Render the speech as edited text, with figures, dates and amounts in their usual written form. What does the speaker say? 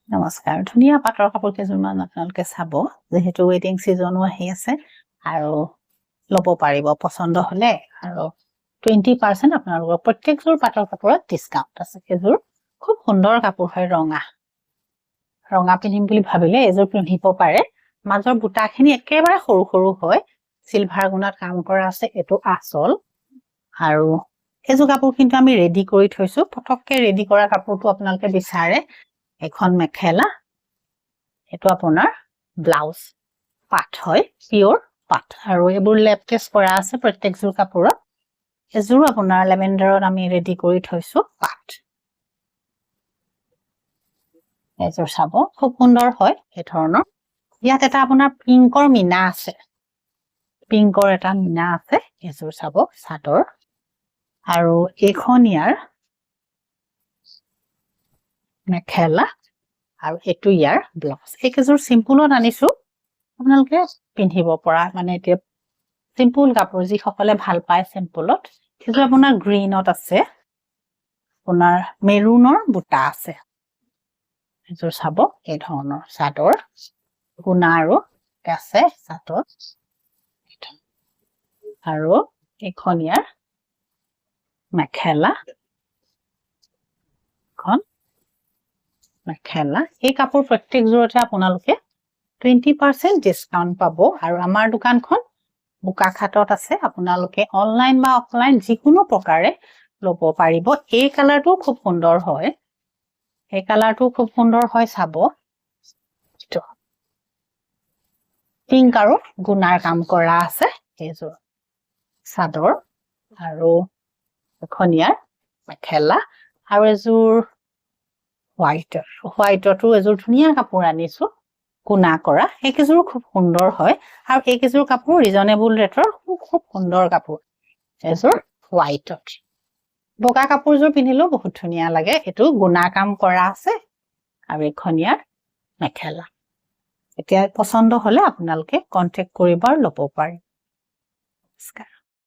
নমস্কাৰ ধুনীয়া পাটৰ কাপোৰ কেইযোৰমান আপোনালোকে চাব যেহেতু ৱেডিং সিজনো আহি আছে আৰু ল'ব পাৰিব পছন্দ হলে আৰু 20% আপোনালোকৰ প্ৰত্যেকযোৰ পাটৰ কাপোৰত ডিসকাউন্ট আছে এযোৰ খুব সুন্দৰ কাপোৰ হয় ৰঙা পিন্ধিম বুলি ভাবিলে এযোৰ পিন্ধিব পাৰে মাজৰ বুটাখিনি একেবাৰে সৰু সৰু হয় সিলভাৰ গুণত কাম কৰা আছে এটো আচল আৰু এযোৰ কাপোৰ কিন্তু আমি ৰেডি কৰি থৈছো পটককে ৰেডি কৰা কাপোৰটো আপোনালোকে বিচাৰে এখন মেখেলা এটো আপোনাৰ ব্লাউজ পাট হয় পিওৰ পাট আৰু এবোৰ লেপটেস কৰা আছে প্ৰত্যেকযোৰ কাপোৰত এযোৰ আপোনাৰ লেভেণ্ডাৰত আমি ৰেডি কৰি থৈছো পাট এযোৰ চাব খুব সুন্দৰ হয় এই ধৰণৰ ইয়াত এটা আপোনাৰ পিংকৰ মিনা আছে পিংকৰ এটা মিনা আছে এযোৰ চাব চাদৰ আৰু এখন ইয়াৰ মেখেলা আৰু এটো ইয়াৰ ব্লাউজ একেযোৰ সিম্পলত আনিছো আপোনালোকে পিন্ধিব পৰা মানে এতিয়া সিম্পল কাপোৰ যি সকলে ভাল পায় সিম্পলত এটো আপোনাৰ গ্ৰীনত আছে আপোনাৰ মেৰুনৰ বুটা আছে এযোৰ চাব এই ধৰণৰ চাদৰ গুণা আৰু আছে চাদৰ আৰু এখন ইয়াৰ মেখেলা খন মেখেলা এই কাপোৰ প্ৰত্যেকযোৰতে আপোনালোকে 20% ডিসকাউন্ট পাব আৰু আমাৰ দোকানখন বুকাখাটত আছে আপোনালোকে অনলাইন বা অফলাইন যিকোনো প্ৰকাৰে ল'ব পাৰিব এই কালাৰটো খুব সুন্দৰ হয় এই কালাৰটো খুব সুন্দৰ হয় চাব পিংক আৰু গুণাৰ কাম কৰা আছে এযোৰ চাদৰ আৰু এখন ইয়াৰ মেখেলা আৰু এযোৰ হোৱাইটটো এযোৰ ধুনীয়া কাপোৰ আনিছো গুণা কৰা এইকেযোৰ খুব সুন্দৰ হয় আৰু এইকেযোৰ কাপোৰ ৰিজনেবল ৰেটৰ খুব সুন্দৰ কাপোৰ এযোৰ হোৱাইটত বগা কাপোৰযোৰ পিন্ধিলেও বহুত ধুনীয়া লাগে এটো গুণা কাম কৰা আছে আৰু এখন ইয়াৰ মেখেলা এতিয়া পছন্দ হলে আপোনালোকে কন্টাক্ট কৰিব আৰু ল'ব পাৰে নমস্কাৰ